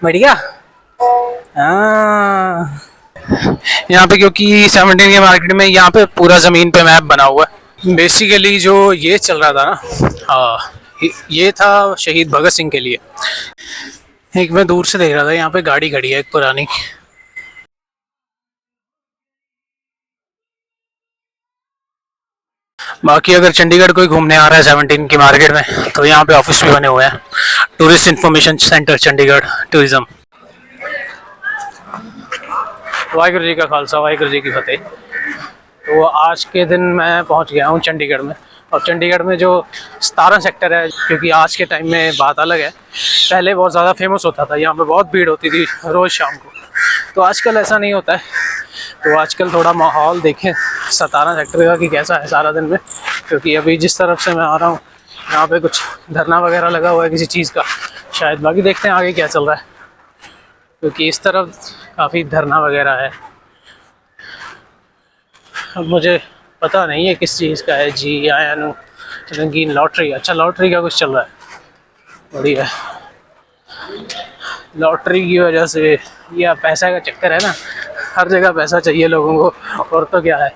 बढ़िया। हाँ, यहाँ पे क्योंकि 17 के मार्केट में यहाँ पे पूरा ज़मीन पे मैप बना हुआ है। बेसिकली जो ये चल रहा था ना, हाँ, ये था शहीद भगत सिंह के लिए। एक मैं दूर से देख रहा था, यहाँ पे गाड़ी खड़ी है एक पुरानी। बाकी अगर चंडीगढ़ कोई घूमने आ रहा है 17 की मार्केट में, तो यहाँ पे ऑफिस भी बने हुए हैं। Tourist information centre Chandigarh tourism. Waheguru ji का खालसा, वाहिगुरू जी की फतेह। तो आज के दिन मैं पहुंच गया हूं चंडीगढ़ में। और चंडीगढ़ में जो 17 सेक्टर है, क्योंकि आज के टाइम में बात अलग है, पहले बहुत ज़्यादा फेमस होता था, यहाँ पे बहुत भीड़ होती थी रोज़ शाम को। तो आजकल ऐसा नहीं होता है। तो आजकल थोड़ा माहौल देखें 17 सेक्टर का कि कैसा है सारा दिन में। क्योंकि अभी जिस तरफ से मैं आ रहा हूँ, यहाँ पे कुछ धरना वगैरह लगा हुआ है किसी चीज़ का शायद। बाकी देखते हैं आगे क्या चल रहा है, क्योंकि इस तरफ काफ़ी धरना वगैरह है। अब मुझे पता नहीं है किस चीज़ का है। जी आया नु रंगीन लॉटरी। अच्छा, लॉटरी का कुछ चल रहा है, बढ़िया। लॉटरी की वजह से या पैसा का चक्कर है ना, हर जगह पैसा चाहिए लोगों को, और तो क्या है।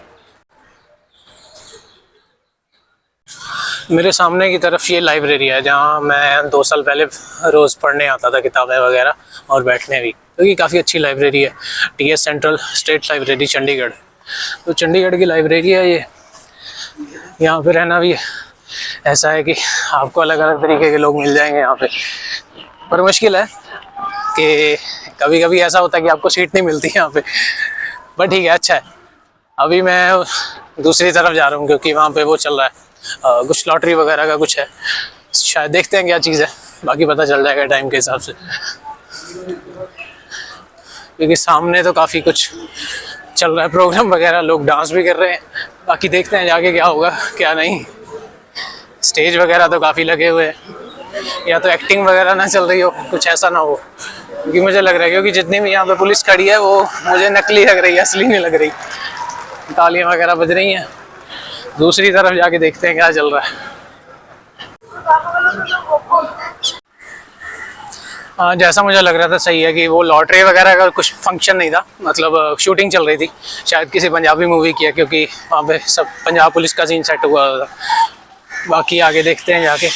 मेरे सामने की तरफ ये लाइब्रेरी है, जहाँ मैं 2 साल पहले रोज़ पढ़ने आता था किताबें वगैरह, और बैठने भी, क्योंकि काफ़ी अच्छी लाइब्रेरी है। TS central state library Chandigarh. तो चंडीगढ़ की लाइब्रेरी है ये। यहाँ पे रहना भी ऐसा है कि आपको अलग अलग तरीके के लोग मिल जाएंगे यहाँ पे। पर मुश्किल है कि कभी कभी ऐसा होता है कि आपको सीट नहीं मिलती यहाँ पे। बट ठीक है, अच्छा है। अभी मैं दूसरी तरफ जा रहा हूँ, क्योंकि वहाँ पे वो चल रहा है कुछ लॉटरी वगैरह का कुछ है शायद। देखते हैं क्या चीज़ है, बाकी पता चल जाएगा टाइम के हिसाब से। क्योंकि सामने तो काफ़ी कुछ चल रहा है, प्रोग्राम वगैरह, लोग डांस भी कर रहे हैं। बाकी देखते हैं जाके क्या होगा क्या नहीं। स्टेज वगैरह तो काफ़ी लगे हुए हैं, या तो एक्टिंग वगैरह ना चल रही हो, कुछ ऐसा ना हो। क्योंकि मुझे लग रहा है, क्योंकि जितनी भी यहाँ पे पुलिस खड़ी है वो मुझे नकली लग रही है, असली नहीं लग रही। तालियां वगैरह बज रही हैं। दूसरी तरफ जाके देखते हैं क्या चल रहा है। हाँ, जैसा मुझे लग रहा था सही है कि वो लॉटरी वगैरह का कुछ फंक्शन नहीं था, मतलब शूटिंग चल रही थी शायद किसी पंजाबी मूवी की है, क्योंकि वहाँ पे सब पंजाब पुलिस का सीन सेट हुआ था। बाकी आगे देखते हैं जाके।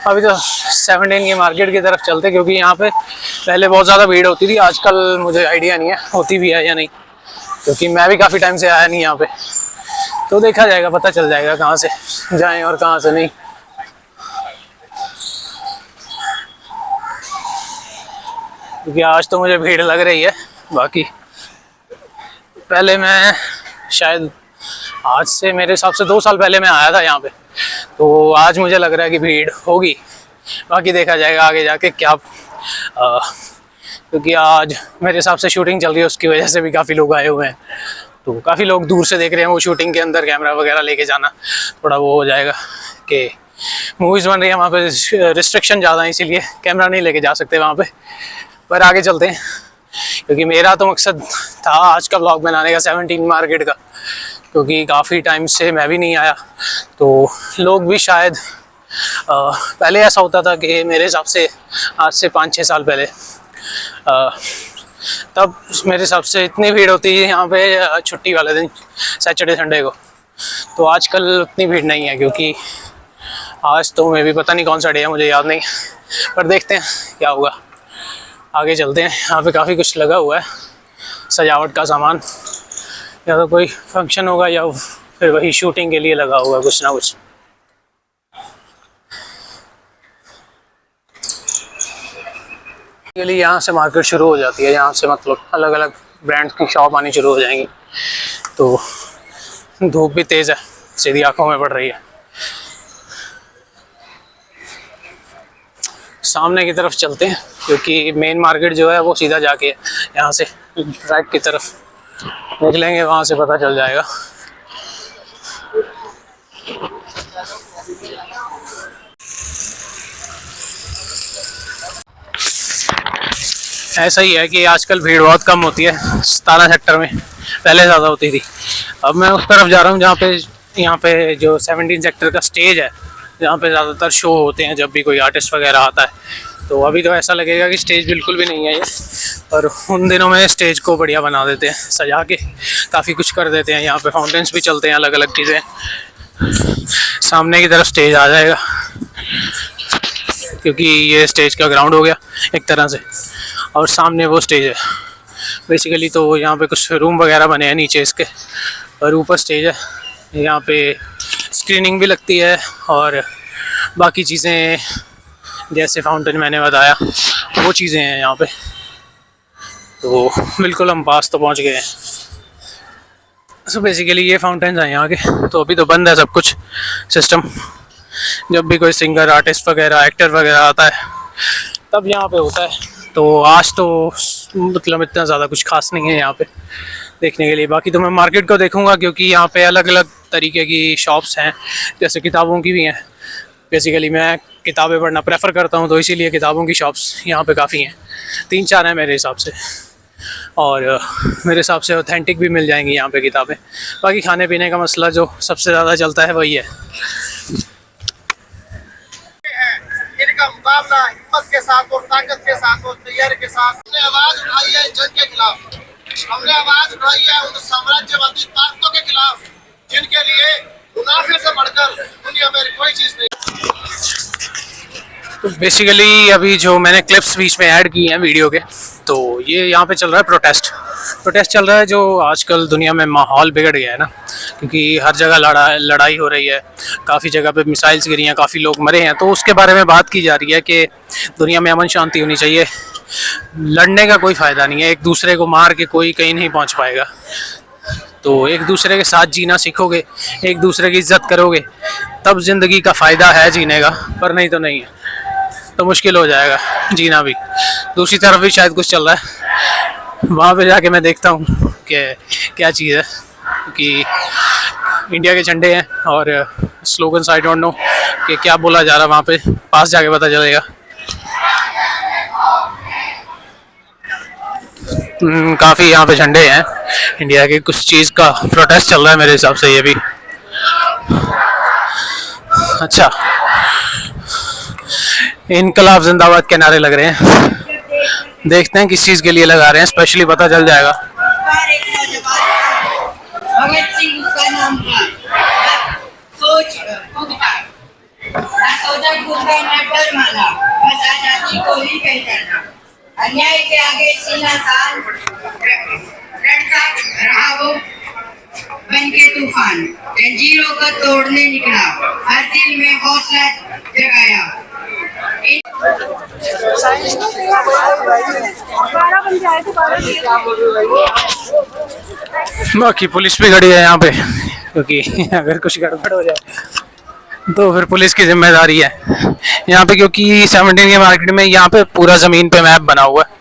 अभी तो 17 की मार्केट की तरफ चलते, क्योंकि यहाँ पे पहले बहुत ज़्यादा भीड़ होती थी। आजकल मुझे आइडिया नहीं है होती भी है या नहीं, क्योंकि मैं भी काफ़ी टाइम से आया नहीं यहाँ पे। तो देखा जाएगा, पता चल जाएगा कहाँ से जाएं और कहाँ से नहीं। क्योंकि आज तो मुझे भीड़ लग रही है। बाकी पहले मैं शायद आज से मेरे हिसाब से 2 साल पहले मैं आया था यहाँ पे, तो आज मुझे लग रहा है कि भीड़ होगी। बाकी देखा जाएगा आगे जाके क्या। क्योंकि आज मेरे हिसाब से शूटिंग चल रही है, उसकी वजह से भी काफ़ी लोग आए हुए हैं। तो काफ़ी लोग दूर से देख रहे हैं। वो शूटिंग के अंदर कैमरा वगैरह लेके जाना थोड़ा वो हो जाएगा कि मूवीज़ बन रही है वहाँ पे, रिस्ट्रिक्शन ज़्यादा है, इसीलिए कैमरा नहीं लेके जा सकते वहाँ पे। पर आगे चलते हैं, क्योंकि मेरा तो मकसद था आज का ब्लॉग बनाने का 17 मार्केट का, क्योंकि काफ़ी टाइम से मैं भी नहीं आया। तो लोग भी शायद पहले ऐसा होता था कि मेरे हिसाब से आज से 5-6 साल पहले तब मेरे हिसाब से इतनी भीड़ होती है यहाँ पे छुट्टी वाले दिन, सैटरडे संडे को। तो आजकल उतनी भीड़ नहीं है, क्योंकि आज तो मैं भी पता नहीं कौन सा डे है, मुझे याद नहीं। पर देखते हैं क्या होगा, आगे चलते हैं। यहाँ पे काफ़ी कुछ लगा हुआ है सजावट का सामान, या तो कोई फंक्शन होगा या फिर वही शूटिंग के लिए लगा हुआ कुछ ना कुछ। के लिए यहाँ से मार्केट शुरू हो जाती है, यहाँ से मतलब अलग अलग ब्रांड्स की शॉप आनी शुरू हो जाएंगी। तो धूप भी तेज़ है, सीधी आंखों में पड़ रही है। सामने की तरफ चलते हैं, क्योंकि मेन मार्केट जो है वो सीधा जाके यहाँ से राइट की तरफ निकलेंगे, वहाँ से पता चल जाएगा। ऐसा ही है कि आजकल भीड़ बहुत कम होती है 17 सेक्टर में, पहले ज़्यादा होती थी। अब मैं उस तरफ जा रहा हूँ जहाँ पे यहाँ पे जो 17 सेक्टर का स्टेज है, जहाँ पे ज़्यादातर शो होते हैं जब भी कोई आर्टिस्ट वगैरह आता है। तो अभी तो ऐसा लगेगा कि स्टेज बिल्कुल भी नहीं है ये, और उन दिनों में स्टेज को बढ़िया बना देते हैं, सजा के काफ़ी कुछ कर देते हैं। यहाँ पे फाउंटेन्स भी चलते हैं, अलग अलग चीज़ें। सामने की तरफ स्टेज आ जाएगा, क्योंकि ये स्टेज का ग्राउंड हो गया एक तरह से, और सामने वो स्टेज है बेसिकली। तो यहाँ पे कुछ रूम वगैरह बने हैं नीचे इसके, और ऊपर स्टेज है। यहाँ पे स्क्रीनिंग भी लगती है, और बाकी चीज़ें जैसे फाउंटेन मैंने बताया वो चीज़ें हैं यहाँ पे। तो बिल्कुल हम पास तो पहुँच गए हैं। सो बेसिकली ये फाउंटेन्स हैं यहाँ के। तो अभी तो बंद है सब कुछ सिस्टम। जब भी कोई सिंगर, आर्टिस्ट वगैरह, एक्टर वगैरह आता है तब यहाँ पे होता है। तो आज तो मतलब इतना ज़्यादा कुछ खास नहीं है यहाँ पे देखने के लिए। बाकी तो मैं मार्केट को देखूँगा, क्योंकि यहाँ पे अलग अलग तरीके की शॉप्स हैं, जैसे किताबों की भी हैं। बेसिकली मैं किताबें पढ़ना प्रेफर करता हूँ, तो इसीलिए किताबों की शॉप्स यहाँ पे काफ़ी हैं, 3-4 हैं मेरे हिसाब से। और मेरे हिसाब से ऑथेंटिक भी मिल जाएंगी यहाँ पे किताबें। बाकी खाने पीने का मसला जो सबसे ज़्यादा चलता है वही है। इनका मुकाबला हिम्मत के साथ और ताकत के साथ और तैयारी के साथ। हमने आवाज उठाई है जंग के खिलाफ, हमने आवाज उठाई है उन साम्राज्यवादी ताकतों के खिलाफ जिनके लिए मुनाफे से बढ़कर दुनिया में कोई चीज नहीं। तो बेसिकली अभी जो मैंने क्लिप्स बीच में ऐड की हैं वीडियो के, तो ये यहाँ पे चल रहा है प्रोटेस्ट चल रहा है। जो आजकल दुनिया में माहौल बिगड़ गया है ना, क्योंकि हर जगह लड़ाई हो रही है, काफ़ी जगह पे मिसाइल्स गिरी हैं, काफ़ी लोग मरे हैं। तो उसके बारे में बात की जा रही है कि दुनिया में अमन शांति होनी चाहिए। लड़ने का कोई फ़ायदा नहीं है, एक दूसरे को मार के कोई कहीं नहीं पहुँच पाएगा। तो एक दूसरे के साथ जीना सीखोगे, एक दूसरे की इज्जत करोगे, तब ज़िंदगी का फ़ायदा है जीने का, पर नहीं तो नहीं है। तो मुश्किल हो जाएगा जीना भी। दूसरी तरफ भी शायद कुछ चल रहा है, वहाँ पे जाके मैं देखता हूँ कि क्या चीज़ है। क्योंकि इंडिया के झंडे हैं और स्लोगन्स आई डोंट नो कि क्या बोला जा रहा है, वहाँ पे पास जाके पता चलेगा। काफ़ी यहाँ पे झंडे हैं इंडिया के, कुछ चीज़ का प्रोटेस्ट चल रहा है मेरे हिसाब से ये भी। अच्छा, इनकलाब जिंदाबाद के नारे लग रहे हैं, देखते हैं किस चीज़ के लिए लगा रहे हैं, स्पेशली पता चल जाएगा। भगत सिंह उसका नाम था, सोच खुदका, सोचा खुदका न डर माना, बस आजादी को ही पहचाना। अन्याय के आगे सीना तान, लड़का रहा वो बन के तूफान, जंजीरों को तोड़ने निकला, हर दिल में हौसला जगाया। बाकी पुलिस भी खड़ी है यहाँ पे, क्योंकि अगर कुछ गड़बड़ हो जाए तो फिर पुलिस की जिम्मेदारी है यहाँ पे। क्योंकि 17 के मार्केट में यहाँ पे पूरा ज़मीन पे मैप बना हुआ है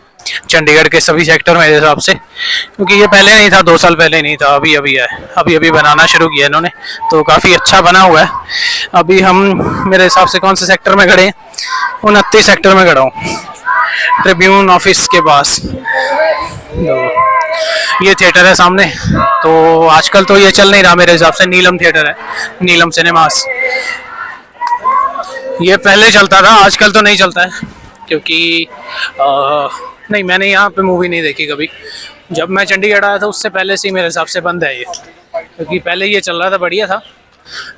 चंडीगढ़ के सभी सेक्टर मेरे हिसाब से, क्योंकि ये पहले नहीं था, 2 साल पहले नहीं था, अभी अभी है, अभी अभी बनाना शुरू किया इन्होंने। तो काफ़ी अच्छा बना हुआ है। अभी हम मेरे हिसाब से कौन से सेक्टर में खड़े हैं, 29 सेक्टर में खड़ा हूँ, ट्रिब्यून ऑफिस के पास। तो ये थिएटर है सामने। तो आजकल तो ये चल नहीं रहा मेरे हिसाब से, नीलम थिएटर है, नीलम सिनेमास। ये पहले चलता था, आजकल तो नहीं चलता है, क्योंकि नहीं, मैंने यहाँ पे मूवी नहीं देखी कभी। जब मैं चंडीगढ़ आया था उससे पहले से ही मेरे हिसाब से बंद है ये, क्योंकि पहले ये चल रहा था, बढ़िया था।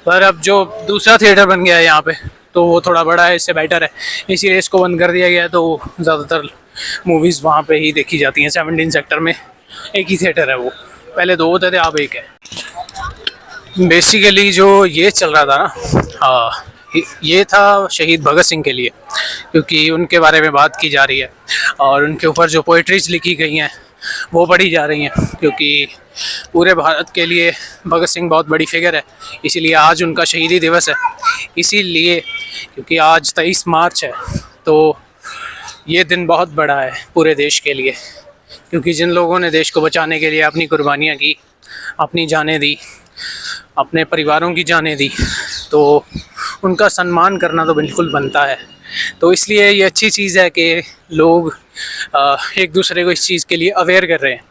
पर अब जो दूसरा थिएटर बन गया है यहाँ पे, तो वो थोड़ा बड़ा है, इससे बेटर है, इसीलिए इसको बंद कर दिया गया है। तो ज़्यादातर मूवीज़ वहाँ पे ही देखी जाती हैं। 17 सेक्टर में एक ही थिएटर है, वो पहले 2 होते थे, अब 1 है। बेसिकली जो ये चल रहा था ना, ये था शहीद भगत सिंह के लिए, क्योंकि उनके बारे में बात की जा रही है और उनके ऊपर जो पोइट्रीज लिखी गई हैं वो पढ़ी जा रही हैं, क्योंकि पूरे भारत के लिए भगत सिंह बहुत बड़ी फिगर है। इसीलिए आज उनका शहीदी दिवस है, इसीलिए क्योंकि आज 23 मार्च है। तो ये दिन बहुत बड़ा है पूरे देश के लिए, क्योंकि जिन लोगों ने देश को बचाने के लिए अपनी कुर्बानियाँ की, अपनी जानें दी, अपने परिवारों की जानें दी, तो उनका सम्मान करना तो बिल्कुल बनता है। तो इसलिए ये अच्छी चीज़ है कि लोग एक दूसरे को इस चीज़ के लिए अवेयर कर रहे हैं,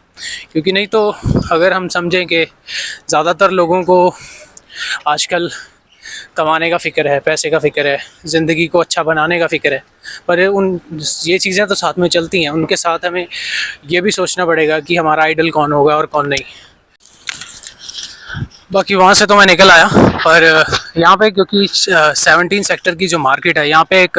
क्योंकि नहीं तो अगर हम समझें कि ज़्यादातर लोगों को आजकल कमाने का फ़िक्र है, पैसे का फ़िक्र है, ज़िंदगी को अच्छा बनाने का फ़िक्र है। पर ये चीज़ें तो साथ में चलती हैं, उनके साथ हमें ये भी सोचना पड़ेगा कि हमारा आइडल कौन होगा और कौन नहीं। बाकी वहाँ से तो मैं निकल आया, पर यहाँ पे क्योंकि 17 सेक्टर की जो मार्केट है, यहाँ पे एक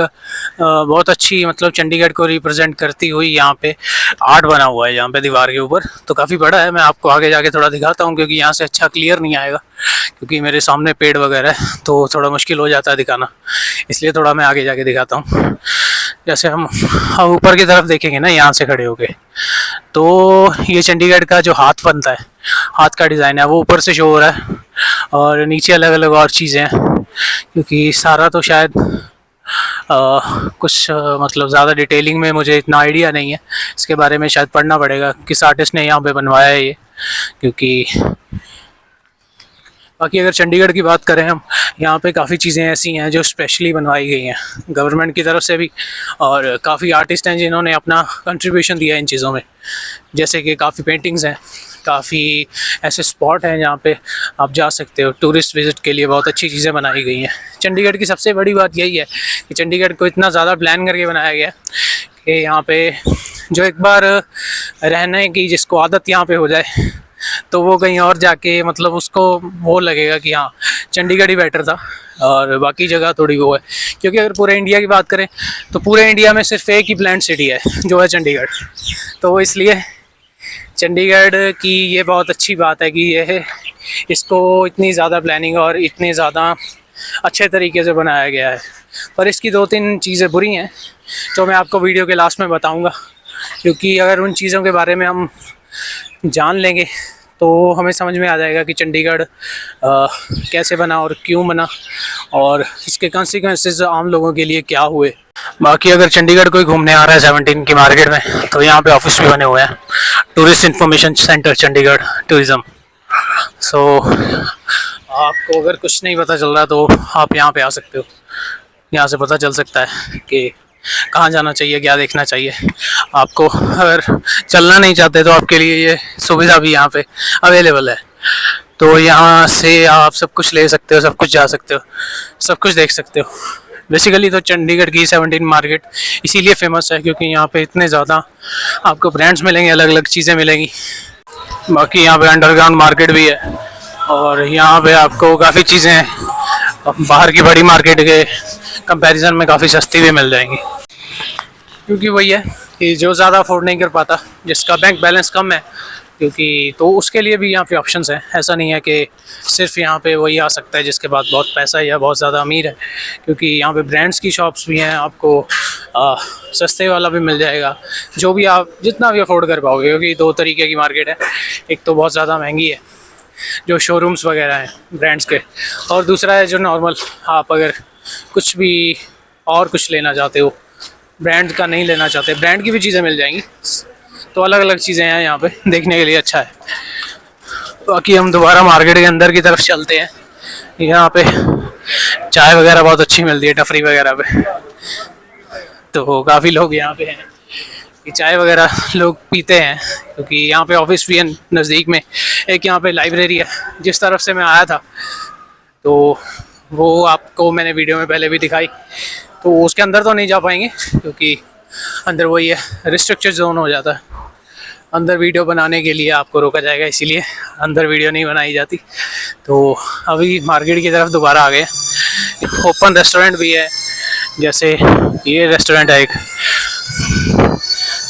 बहुत अच्छी मतलब चंडीगढ़ को रिप्रेजेंट करती हुई यहाँ पे आर्ट बना हुआ है यहाँ पे दीवार के ऊपर। तो काफ़ी बड़ा है, मैं आपको आगे जाके थोड़ा दिखाता हूँ क्योंकि यहाँ से अच्छा क्लियर नहीं आएगा, क्योंकि मेरे सामने पेड़ वगैरह है तो थोड़ा मुश्किल हो जाता है दिखाना, इसलिए थोड़ा मैं आगे जाके दिखाता हूँ। जैसे हम ऊपर की तरफ देखेंगे ना यहाँ से खड़े होके, तो ये चंडीगढ़ का जो हाथ बनता है, हाथ का डिज़ाइन है, वो ऊपर से शो हो रहा है। और नीचे अलग अलग और चीज़ें हैं, क्योंकि सारा तो शायद कुछ मतलब ज़्यादा डिटेलिंग में मुझे इतना आइडिया नहीं है, इसके बारे में शायद पढ़ना पड़ेगा किस आर्टिस्ट ने यहाँ पे बनवाया है ये। क्योंकि बाकी अगर चंडीगढ़ की बात करें हम, यहाँ पे काफ़ी चीज़ें ऐसी हैं जो स्पेशली बनवाई गई हैं गवर्नमेंट की तरफ से भी, और काफ़ी आर्टिस्ट हैं जिन्होंने अपना कंट्रीब्यूशन दिया है इन चीज़ों में। जैसे कि काफ़ी पेंटिंग्स हैं, काफ़ी ऐसे स्पॉट हैं जहाँ पे आप जा सकते हो, टूरिस्ट विज़िट के लिए बहुत अच्छी चीज़ें बनाई गई हैं। चंडीगढ़ की सबसे बड़ी बात यही है कि चंडीगढ़ को इतना ज़्यादा प्लान करके बनाया गया कि यहाँ पे जो एक बार रहने की जिसको आदत यहाँ पे हो जाए तो वो कहीं और जाके मतलब उसको वो लगेगा कि हाँ चंडीगढ़ ही बेटर था और बाकी जगह थोड़ी वो है। क्योंकि अगर पूरे इंडिया की बात करें तो पूरे इंडिया में सिर्फ एक ही प्लान्ड सिटी है जो है चंडीगढ़। तो इसलिए चंडीगढ़ की ये बहुत अच्छी बात है कि ये है, इसको इतनी ज़्यादा प्लानिंग और इतने ज़्यादा अच्छे तरीके से बनाया गया है। पर इसकी 2-3 चीज़ें बुरी हैं जो मैं आपको वीडियो के लास्ट में बताऊंगा, क्योंकि अगर उन चीज़ों के बारे में हम जान लेंगे तो हमें समझ में आ जाएगा कि चंडीगढ़ कैसे बना और क्यों बना और इसके कॉन्सिक्वेंसेस आम लोगों के लिए क्या हुए। बाकी अगर चंडीगढ़ कोई घूमने आ रहा है 17 की मार्केट में तो यहाँ पे ऑफिस भी बने हुए हैं, tourist information centre Chandigarh tourism. So आपको अगर कुछ नहीं पता चल रहा तो आप यहाँ पे आ सकते हो, यहाँ से पता चल सकता है कि कहाँ जाना चाहिए, क्या देखना चाहिए आपको। अगर चलना नहीं चाहते तो आपके लिए ये सुविधा भी यहाँ पे अवेलेबल है, तो यहाँ से आप सब कुछ ले सकते हो, सब कुछ जा सकते हो, सब कुछ देख सकते हो। बेसिकली तो चंडीगढ़ की 17 मार्केट इसीलिए फेमस है क्योंकि यहाँ पे इतने ज़्यादा आपको ब्रांड्स मिलेंगे, अलग अलग चीज़ें मिलेंगी। बाकी यहाँ पे अंडरग्राउंड मार्केट भी है और यहाँ पे आपको काफ़ी चीज़ें बाहर की बड़ी मार्केट के कंपैरिजन में काफ़ी सस्ती भी मिल जाएंगी। क्योंकि वही है कि जो ज़्यादा अफोर्ड नहीं कर पाता, जिसका बैंक बैलेंस कम है, क्योंकि तो उसके लिए भी यहाँ पे ऑप्शंस हैं। ऐसा नहीं है कि सिर्फ यहाँ पे वही आ सकता है जिसके पास बहुत पैसा है या बहुत ज़्यादा अमीर है, क्योंकि यहाँ पे ब्रांड्स की शॉप्स भी हैं, आपको सस्ते वाला भी मिल जाएगा, जो भी आप जितना भी अफोर्ड कर पाओगे। क्योंकि 2 तरीके की मार्केट है, एक तो बहुत ज़्यादा महंगी है जो शोरूम्स वगैरह हैं ब्रांड्स के, और दूसरा है जो नॉर्मल आप अगर कुछ भी और कुछ लेना चाहते हो, ब्रांड का नहीं लेना चाहते, ब्रांड की भी चीज़ें मिल जाएंगी। तो अलग अलग चीज़ें हैं यहाँ पे देखने के लिए, अच्छा है। बाकी हम दोबारा मार्केट के अंदर की तरफ चलते हैं। यहाँ पे चाय वगैरह बहुत अच्छी मिलती है टफरी वगैरह पे, तो काफ़ी लोग यहाँ पे हैं कि चाय वगैरह लोग पीते हैं, क्योंकि यहाँ पे ऑफिस भी है नज़दीक में। एक यहाँ पे लाइब्रेरी है जिस तरफ से मैं आया था, तो वो आपको मैंने वीडियो में पहले भी दिखाई। तो उसके अंदर तो नहीं जा पाएंगे क्योंकि अंदर वही है, रिस्ट्रिक्टेड जोन हो जाता है, अंदर वीडियो बनाने के लिए आपको रोका जाएगा, इसीलिए अंदर वीडियो नहीं बनाई जाती। तो अभी मार्केट की तरफ दोबारा आ गए। ओपन रेस्टोरेंट भी है, जैसे ये रेस्टोरेंट है एक,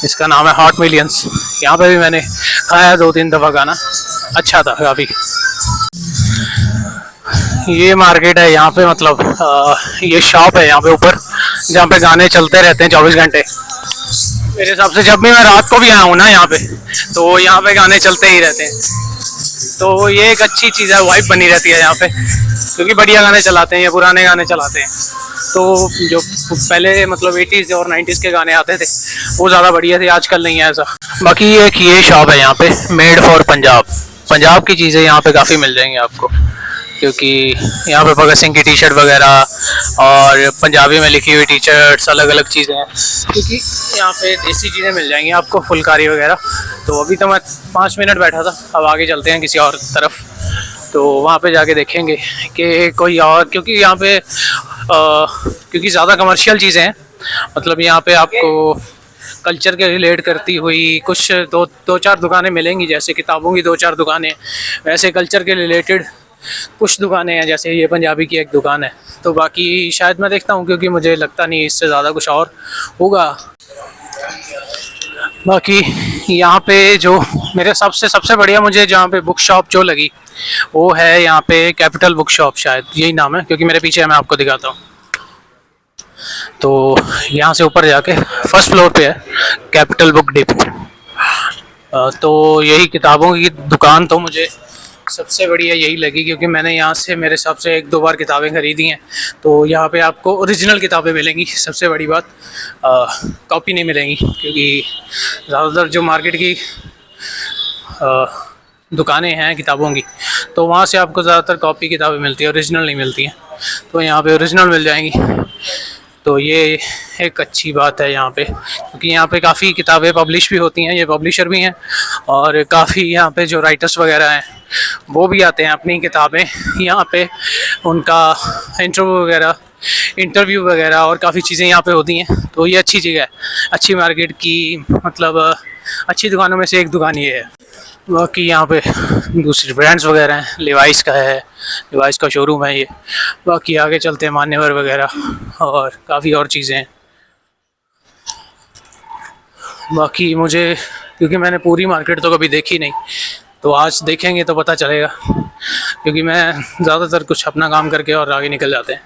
इसका नाम है हॉट मिलियंस। यहाँ पे भी मैंने खाया 2-3 दफ़ा खाना, अच्छा था काफ़ी। ये मार्केट है यहाँ पे, मतलब ये शॉप है यहाँ पे ऊपर जहाँ पे गाने चलते रहते हैं 24 घंटे। मेरे हिसाब से जब भी मैं रात को भी आया हूँ ना यहाँ पे, तो यहाँ पे गाने चलते ही रहते हैं। तो ये एक अच्छी चीज़ है, वाइब बनी रहती है यहाँ पे, क्योंकि बढ़िया गाने चलाते हैं, ये पुराने गाने चलाते हैं। तो जो पहले मतलब 80s और 90s के गाने आते थे वो ज़्यादा बढ़िया थे, आजकल नहीं है ऐसा। बाकी एक ये शॉप है यहाँ पे, मेड फॉर पंजाब। पंजाब की चीज़ें यहाँ पे काफ़ी मिल जाएंगी आपको, क्योंकि यहाँ पे भगत सिंह की टी शर्ट वगैरह और पंजाबी में लिखी हुई टी शर्ट्स, अलग अलग चीज़ें हैं, क्योंकि यहाँ पे देसी चीज़ें मिल जाएंगी आपको, फुलकारी वगैरह। तो अभी तो मैं 5 मिनट बैठा था, अब आगे चलते हैं किसी और तरफ। तो वहाँ पे जाके देखेंगे कि कोई और, क्योंकि यहाँ पे क्योंकि ज़्यादा कमर्शियल चीज़ें हैं, मतलब यहाँ पे आपको कल्चर के रिलेट करती हुई कुछ दो चार दुकानें मिलेंगी, जैसे किताबों की 2-4 दुकानें, वैसे कल्चर के रिलेटेड कुछ दुकानें हैं, जैसे ये पंजाबी की एक दुकान है। तो बाकी शायद मैं देखता हूँ, क्योंकि मुझे लगता नहीं इससे ज़्यादा कुछ और होगा। बाकी यहाँ पे जो मेरे सबसे बढ़िया मुझे जहाँ पे बुक शॉप जो लगी वो है यहाँ पे कैपिटल बुक शॉप, शायद यही नाम है, क्योंकि मेरे पीछे है, मैं आपको दिखाता हूँ। तो यहाँ से ऊपर जाके फर्स्ट फ्लोर पे है कैपिटल बुक डिपो। तो यही किताबों की दुकान तो मुझे सबसे बढ़िया यही लगी, क्योंकि मैंने यहाँ से मेरे हिसाब से 1-2 बार किताबें ख़रीदी हैं। तो यहाँ पे आपको ओरिजिनल किताबें मिलेंगी, सबसे बड़ी बात कॉपी नहीं मिलेंगी, क्योंकि ज़्यादातर जो मार्केट की दुकानें हैं किताबों की, तो वहाँ से आपको ज़्यादातर कॉपी किताबें मिलती है, ओरिजिनल नहीं मिलती हैं। तो यहाँ पे ओरिजिनल मिल जाएंगी, तो ये एक अच्छी बात है यहाँ पे, क्योंकि यहाँ पे काफ़ी किताबें पब्लिश भी होती हैं, ये पब्लिशर भी हैं, और काफ़ी यहाँ पे जो राइटर्स वगैरह हैं वो भी आते हैं अपनी किताबें यहाँ पे, उनका इंटरव्यू वगैरह और काफ़ी चीज़ें यहाँ पे होती हैं। तो ये अच्छी जगह है, अच्छी मार्केट की, मतलब अच्छी दुकानों में से एक दुकान ये है। बाकी यहाँ पे दूसरी ब्रांड्स वगैरह हैं, लिवाइस का है, लिवाइस का शोरूम है ये। बाकी आगे चलते हैं मान्यवर वगैरह और काफ़ी और चीज़ें हैं। बाकी मुझे, क्योंकि मैंने पूरी मार्केट तो कभी देखी नहीं, तो आज देखेंगे तो पता चलेगा, क्योंकि मैं ज़्यादातर कुछ अपना काम करके और आगे निकल जाते हैं,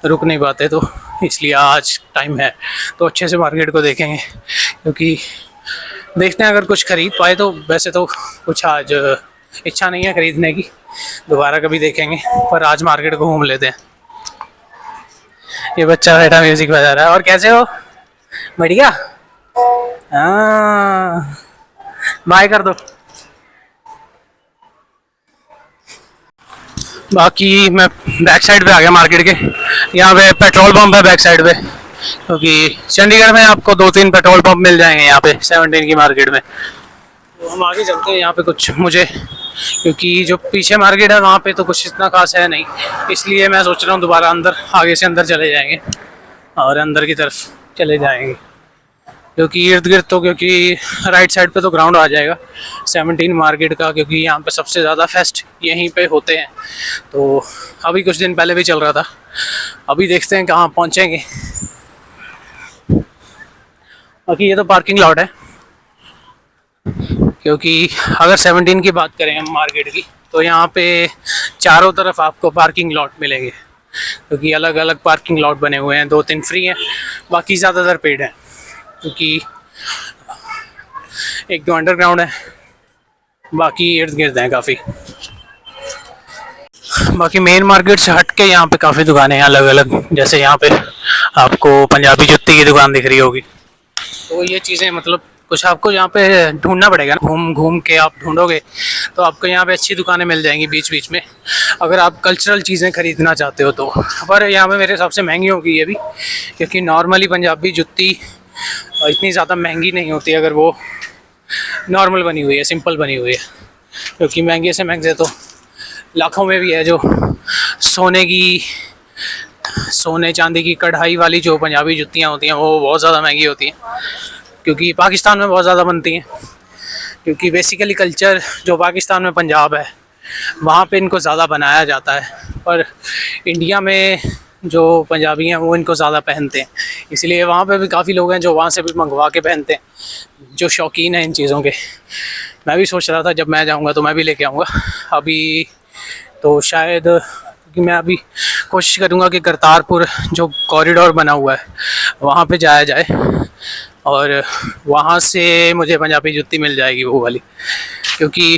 रुक नहीं पाते, तो इसलिए आज टाइम है तो अच्छे से मार्केट को देखेंगे, क्योंकि देखते हैं अगर कुछ ख़रीद पाए तो। वैसे तो कुछ आज इच्छा नहीं है ख़रीदने की, दोबारा कभी देखेंगे, पर आज मार्केट को घूम लेते हैं। ये बच्चा बैठा म्यूज़िक बजा रहा है। और कैसे हो? बढ़िया। हाँ, बाय कर दो। बाकी मैं बैक साइड पे आ गया मार्केट के, यहाँ पे पेट्रोल पंप है बैक साइड पे, क्योंकि चंडीगढ़ में आपको 2-3 पेट्रोल पंप मिल जाएंगे यहाँ पे 17 की मार्केट में। तो हम आगे चलते हैं, यहाँ पे कुछ मुझे, क्योंकि जो पीछे मार्केट है वहाँ पे तो कुछ इतना खास है नहीं, इसलिए मैं सोच रहा हूँ दोबारा अंदर, आगे से अंदर चले जाएंगे और अंदर की तरफ चले जाएंगे, क्योंकि इर्द गिर्द तो, क्योंकि राइट साइड पे तो ग्राउंड आ जाएगा 17 मार्केट का, क्योंकि यहाँ पे सबसे ज़्यादा फेस्ट यहीं पे होते हैं। तो अभी कुछ दिन पहले भी चल रहा था, अभी देखते हैं कहाँ पहुँचेंगे। बाकी ये तो पार्किंग लॉट है, क्योंकि अगर 17 की बात करें हम मार्केट की, तो यहाँ पे चारों तरफ आपको पार्किंग लॉट मिलेंगे, क्योंकि अलग अलग पार्किंग लॉट बने हुए हैं, 2-3 फ्री हैं, बाकी ज़्यादातर पेड हैं, क्योंकि 1-2 अंडरग्राउंड है, बाकी इर्द गिर्द हैं काफ़ी। बाकी मेन मार्केट से हट के यहाँ पे काफ़ी दुकानें हैं अलग अलग, जैसे यहाँ पे आपको पंजाबी जुत्ती की दुकान दिख रही होगी। तो ये चीज़ें, मतलब कुछ आपको यहाँ पे ढूंढना पड़ेगा, घूम घूम के आप ढूंढोगे तो आपको यहाँ पे अच्छी दुकानें मिल जाएंगी बीच बीच में, अगर आप कल्चरल चीज़ें ख़रीदना चाहते हो तो। पर यहाँ पे मेरे हिसाब से महंगी होगी ये भी, क्योंकि नॉर्मली पंजाबी जुत्ती इतनी ज़्यादा महंगी नहीं होती अगर वो नॉर्मल बनी हुई है, सिंपल बनी हुई है, क्योंकि महंगे से महंगे तो लाखों में भी है। जो सोने चांदी की कढ़ाई वाली जो पंजाबी जुत्तियाँ होती हैं वो बहुत ज़्यादा महंगी होती हैं, क्योंकि पाकिस्तान में बहुत ज़्यादा बनती हैं, क्योंकि बेसिकली कल्चर जो पाकिस्तान में पंजाब है वहाँ पे इनको ज़्यादा बनाया जाता है, पर इंडिया में जो पंजाबी हैं वो इनको ज़्यादा पहनते हैं, इसलिए वहाँ पे भी काफ़ी लोग हैं जो वहाँ से भी मंगवा के पहनते हैं, जो शौकीन हैं इन चीज़ों के। मैं भी सोच रहा था जब मैं जाऊँगा तो मैं भी लेके आऊँगा। अभी तो शायद, क्योंकि मैं अभी कोशिश करूँगा कि करतारपुर जो कॉरिडोर बना हुआ है वहाँ पे जाया जाए, और वहाँ से मुझे पंजाबी जुत्ती मिल जाएगी वो वाली, क्योंकि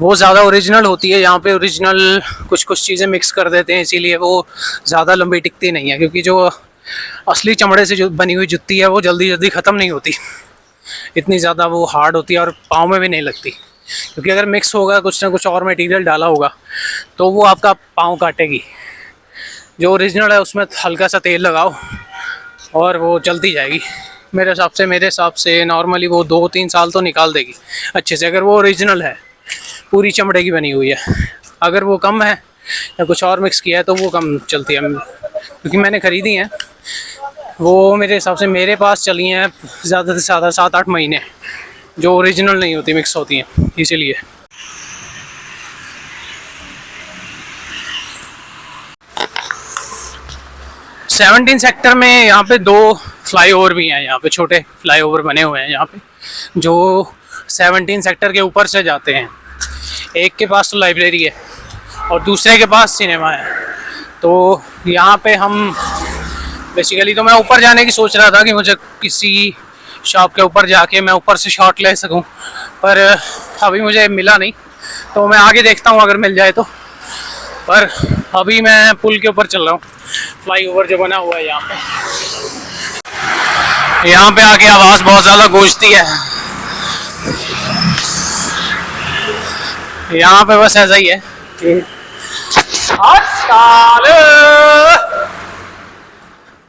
वो ज़्यादा ओरिजिनल होती है। यहाँ पे ओरिजिनल कुछ चीज़ें मिक्स कर देते हैं, इसीलिए वो ज़्यादा लंबी टिकती नहीं है, क्योंकि जो असली चमड़े से जो बनी हुई जुत्ती है वो जल्दी जल्दी ख़त्म नहीं होती, इतनी ज़्यादा वो हार्ड होती है और पाँव में भी नहीं लगती, क्योंकि अगर मिक्स होगा कुछ ना कुछ और मटेरियल डाला होगा तो वो आपका पाँव काटेगी। जो ओरिजिनल है उसमें हल्का सा तेल लगाओ और वो चलती जाएगी। मेरे हिसाब से नॉर्मली वो 2-3 साल तो निकाल देगी अच्छे से, अगर वो ओरिजिनल है। पूरी चमड़े की बनी हुई है। अगर वो कम है या कुछ और मिक्स किया है तो वो कम चलती है, क्योंकि मैंने ख़रीदी हैं वो मेरे हिसाब से मेरे पास चली हैं ज़्यादा से ज़्यादा 7-8 महीने, जो ओरिजिनल नहीं होती, मिक्स होती हैं, इसीलिए। सेवनटीन सेक्टर में यहाँ पे 2 फ्लाईओवर भी हैं, यहाँ पे छोटे फ्लाईओवर बने हुए हैं यहाँ पे, जो 17 सेक्टर के ऊपर से जाते हैं। एक के पास तो लाइब्रेरी है और दूसरे के पास सिनेमा है। तो यहाँ पे हम बेसिकली, तो मैं ऊपर जाने की सोच रहा था कि मुझे किसी शॉप के ऊपर जाके मैं ऊपर से शॉट ले सकूं, पर अभी मुझे मिला नहीं, तो मैं आगे देखता हूँ अगर मिल जाए तो। पर अभी मैं पुल के ऊपर चल रहा हूँ, फ्लाईओवर जो बना हुआ है यहाँ पे। यहाँ पे आके आवाज़ बहुत ज़्यादा गूंजती है। यहाँ पे बस ऐसा ही है कि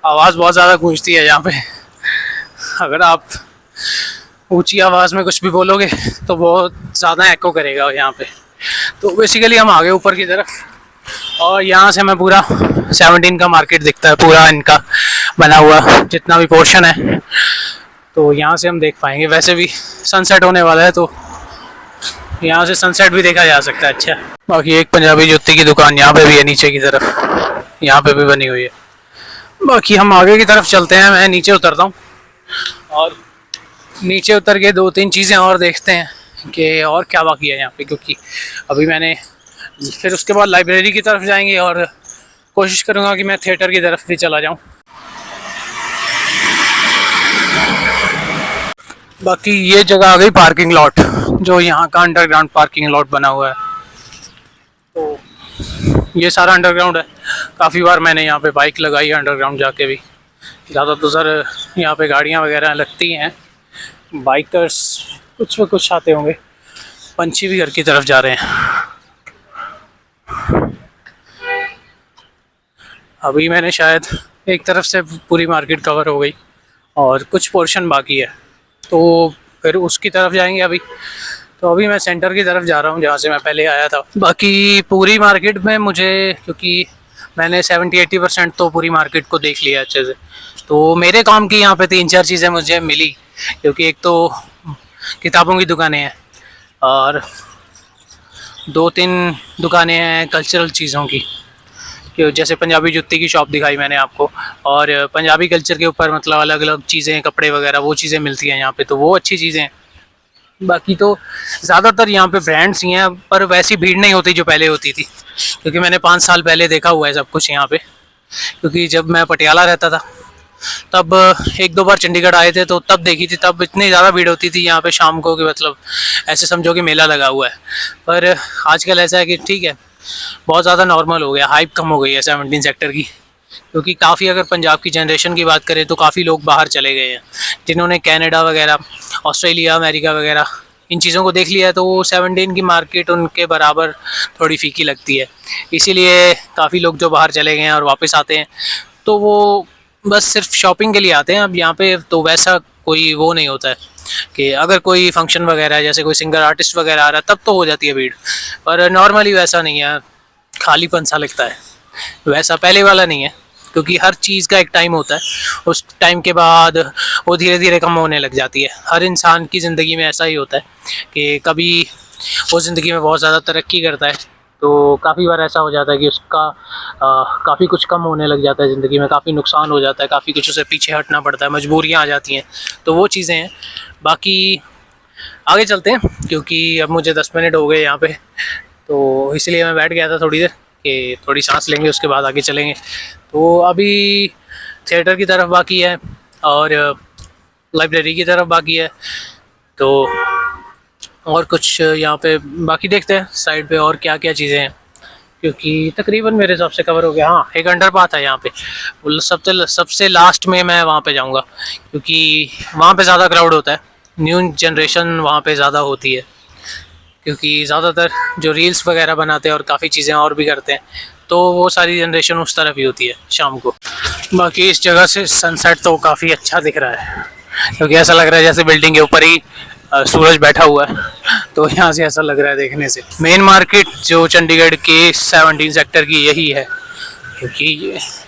आवाज़ बहुत ज़्यादा गूंजती है यहाँ पे। अगर आप ऊंची आवाज़ में कुछ भी बोलोगे तो बहुत ज़्यादा एको करेगा यहाँ पे। तो बेसिकली हम आगे ऊपर की तरफ, और यहाँ से मैं पूरा 17 का मार्केट दिखता है, पूरा इनका बना हुआ जितना भी पोर्शन है, तो यहाँ से हम देख पाएंगे। वैसे भी सनसेट होने वाला है तो यहाँ से सनसेट भी देखा जा सकता है। अच्छा, बाकी एक पंजाबी जूती की दुकान यहाँ पे भी है, नीचे की तरफ यहाँ पे भी बनी हुई है। बाकी हम आगे की तरफ चलते हैं, मैं नीचे उतरता हूँ और नीचे उतर के 2-3 चीज़ें और देखते हैं कि और क्या बाकी है यहाँ पे, क्योंकि अभी मैंने, फिर उसके बाद लाइब्रेरी की तरफ जाएंगे और कोशिश करूँगा कि मैं थिएटर की तरफ भी चला जाऊँ। बाकी ये जगह आ गई पार्किंग लॉट, जो यहाँ का अंडरग्राउंड पार्किंग लॉट बना हुआ है। तो ये सारा अंडरग्राउंड है। काफ़ी बार मैंने यहाँ पे बाइक लगाई है अंडरग्राउंड जाके भी। ज़्यादा तो सर यहाँ पे गाड़ियाँ वगैरह लगती हैं, बाइकर्स कुछ आते होंगे। पंछी भी घर की तरफ जा रहे हैं। अभी मैंने शायद एक तरफ से पूरी मार्केट कवर हो गई और कुछ पोर्शन बाकी है, तो फिर उसकी तरफ जाएंगे अभी। तो अभी मैं सेंटर की तरफ जा रहा हूँ, जहाँ से मैं पहले आया था। बाकी पूरी मार्केट में मुझे, क्योंकि मैंने 70-80% तो पूरी मार्केट को देख लिया अच्छे से, तो मेरे काम की यहाँ पे 3-4 चीज़ें मुझे मिली। क्योंकि एक तो किताबों की दुकानें हैं और 2-3 दुकानें हैं कल्चरल चीज़ों की, कि जैसे पंजाबी जूती की शॉप दिखाई मैंने आपको, और पंजाबी कल्चर के ऊपर मतलब अलग अलग चीज़ें, कपड़े वगैरह वो चीज़ें मिलती हैं यहाँ पे, तो वो अच्छी चीज़ें हैं। बाकी तो ज़्यादातर यहाँ पे ब्रांड्स ही हैं, पर वैसी भीड़ नहीं होती जो पहले होती थी, क्योंकि मैंने 5 साल पहले देखा हुआ है सब कुछ यहाँ पे। क्योंकि जब मैं पटियाला रहता था तब 1-2 बार चंडीगढ़ आए थे, तो तब देखी थी, तब इतनी ज़्यादा भीड़ होती थी यहाँ पे शाम को कि मतलब ऐसे समझो कि मेला लगा हुआ है। पर आजकल ऐसा है कि ठीक है, बहुत ज़्यादा नॉर्मल हो गया, हाइप कम हो गई है 17 सेक्टर की। क्योंकि काफ़ी, अगर पंजाब की जनरेशन की बात करें तो काफ़ी लोग बाहर चले गए हैं, जिन्होंने कनाडा वगैरह, ऑस्ट्रेलिया, अमेरिका वगैरह इन चीज़ों को देख लिया है, तो वो 17 की मार्केट उनके बराबर थोड़ी फीकी लगती है। इसीलिए काफ़ी लोग जो बाहर चले गए हैं और वापस आते हैं, तो वो बस सिर्फ शॉपिंग के लिए आते हैं। अब यहाँ पे तो वैसा कोई वो नहीं होता है कि अगर कोई फंक्शन वगैरह है, जैसे कोई सिंगर आर्टिस्ट वगैरह आ रहा है, तब तो हो जाती है भीड़, पर नॉर्मली वैसा नहीं है, खालीपन सा लगता है, वैसा पहले वाला नहीं है। क्योंकि हर चीज़ का एक टाइम होता है, उस टाइम के बाद वो धीरे धीरे कम होने लग जाती है। हर इंसान की ज़िंदगी में ऐसा ही होता है कि कभी वो ज़िंदगी में बहुत ज़्यादा तरक्की करता है, तो काफ़ी बार ऐसा हो जाता है कि उसका काफ़ी कुछ कम होने लग जाता है ज़िंदगी में, काफ़ी नुकसान हो जाता है, काफ़ी कुछ उसे पीछे हटना पड़ता है, मजबूरियाँ आ जाती हैं, तो वो चीज़ें हैं। बाकी आगे चलते हैं, क्योंकि अब मुझे 10 मिनट हो गए यहाँ पे, तो इसलिए मैं बैठ गया था थोड़ी देर कि थोड़ी सांस लेंगे, उसके बाद आगे चलेंगे। तो अभी थिएटर की तरफ बाकी है और लाइब्रेरी की तरफ बाकी है, तो और कुछ यहाँ पे बाकी देखते हैं साइड पे और क्या क्या चीज़ें हैं, क्योंकि तकरीबन मेरे हिसाब से कवर हो गया। हाँ, एक अंडरपाथ है यहाँ पे, वो सबसे लास्ट में मैं वहाँ पे जाऊँगा, क्योंकि वहाँ पे ज़्यादा क्राउड होता है, न्यू जनरेशन वहाँ पे ज़्यादा होती है, क्योंकि ज़्यादातर जो रील्स वगैरह बनाते हैं और काफ़ी चीज़ें और भी करते हैं, तो वो सारी जनरेशन उस तरफ ही होती है शाम को। बाकी इस जगह से सनसेट तो काफ़ी अच्छा दिख रहा है, क्योंकि ऐसा लग रहा है जैसे बिल्डिंग के ऊपर ही सूरज बैठा हुआ है। तो यहाँ से ऐसा लग रहा है देखने से। मेन मार्केट जो चंडीगढ़ के 17 सेक्टर की यही है, क्योंकि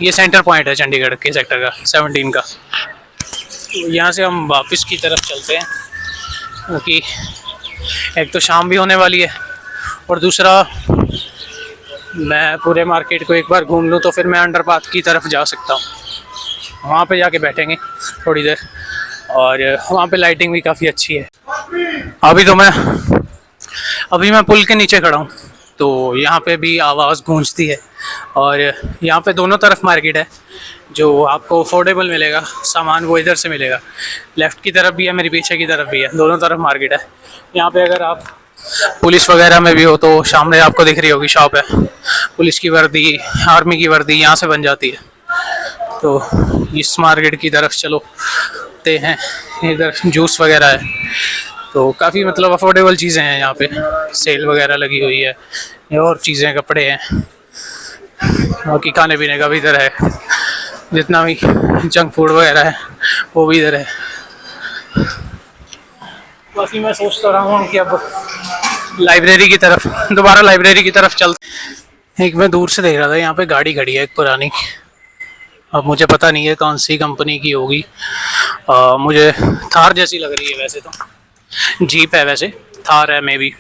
ये सेंटर पॉइंट है चंडीगढ़ के सेक्टर का 17 का। तो यहाँ से हम वापस की तरफ चलते हैं, क्योंकि एक तो शाम भी होने वाली है और दूसरा मैं पूरे मार्केट को एक बार घूम लूँ तो फिर मैं अंडरपाथ की तरफ जा सकता हूँ। वहाँ पे जाके बैठेंगे थोड़ी देर, और वहाँ पे लाइटिंग भी काफ़ी अच्छी है। अभी मैं पुल के नीचे खड़ा हूँ, तो यहाँ पे भी आवाज़ गूंजती है। और यहाँ पे दोनों तरफ मार्केट है, जो आपको अफोर्डेबल मिलेगा सामान वो इधर से मिलेगा। लेफ़्ट की तरफ भी है, मेरे पीछे की तरफ भी है, दोनों तरफ मार्केट है। यहाँ पे अगर आप पुलिस वगैरह में भी हो तो सामने आपको दिख रही होगी शॉप है, पुलिस की वर्दी, आर्मी की वर्दी यहाँ से बन जाती है। तो इस मार्केट की तरफ चलते हैं, इधर जूस वगैरह है, तो काफ़ी मतलब अफोर्डेबल चीज़ें हैं यहाँ पे, सेल वगैरह लगी हुई है, और चीज़ें कपड़े हैं, बाकी खाने पीने का भी इधर है, जितना भी जंक फूड वगैरह है वो भी इधर है। बाकी मैं सोचता रहा हूँ कि अब दोबारा लाइब्रेरी की तरफ चलते। एक मैं दूर से देख रहा था, यहाँ पे गाड़ी खड़ी है एक पुरानी, अब मुझे पता नहीं है कौन सी कंपनी की होगी। मुझे थार जैसी लग रही है, वैसे तो जीप है, वैसे थार है, मे बी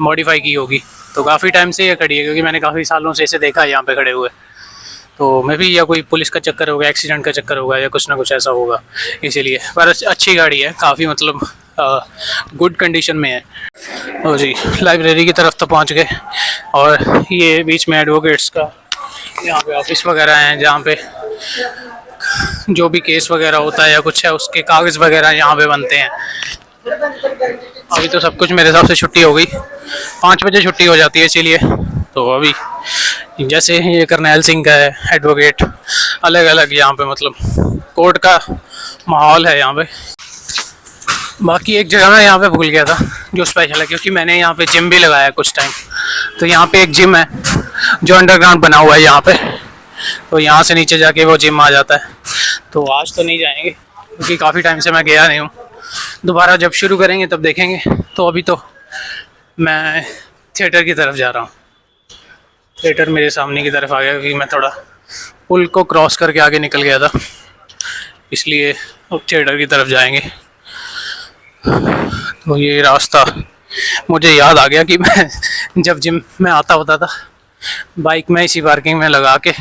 मॉडिफाई की होगी। तो काफ़ी टाइम से ये खड़ी है, क्योंकि मैंने काफ़ी सालों से इसे देखा है यहाँ पे खड़े हुए। तो मे बी या कोई पुलिस का चक्कर होगा, एक्सीडेंट का चक्कर होगा, या कुछ ना कुछ ऐसा होगा इसीलिए। पर अच्छी गाड़ी है, काफ़ी मतलब गुड कंडीशन में है। तो जी लाइब्रेरी की तरफ तो पहुँच गए, और ये बीच में एडवोकेट्स का यहाँ पे ऑफिस वगैरह हैं, जहाँ पे जो भी केस वगैरह होता है या कुछ है उसके कागज़ वगैरह यहाँ पे बनते हैं। अभी तो सब कुछ मेरे हिसाब से छुट्टी हो गई, 5 बजे छुट्टी हो जाती है, इसीलिए। तो अभी जैसे ये करनैल सिंह का है एडवोकेट, अलग अलग यहाँ पे मतलब कोर्ट का माहौल है यहाँ पे। बाकी एक जगह मैं यहाँ पे भूल गया था जो स्पेशल है, क्योंकि मैंने यहाँ पे जिम भी लगाया है कुछ टाइम। तो यहाँ पे एक जिम है जो अंडरग्राउंड बना हुआ है यहाँ पे, तो यहाँ से नीचे जाके वो जिम आ जाता है। तो आज तो नहीं जाएंगे, क्योंकि काफ़ी टाइम से मैं गया नहीं हूँ, दोबारा जब शुरू करेंगे तब देखेंगे। तो अभी तो मैं थिएटर की तरफ जा रहा हूँ, थिएटर मेरे सामने की तरफ आ गया, क्योंकि मैं थोड़ा पुल को क्रॉस करके आगे निकल गया था, इसलिए अब थिएटर की तरफ जाएंगे। तो ये रास्ता मुझे याद आ गया कि मैं जब जिम में आता होता था बाइक में इसी पार्किंग में लगा के,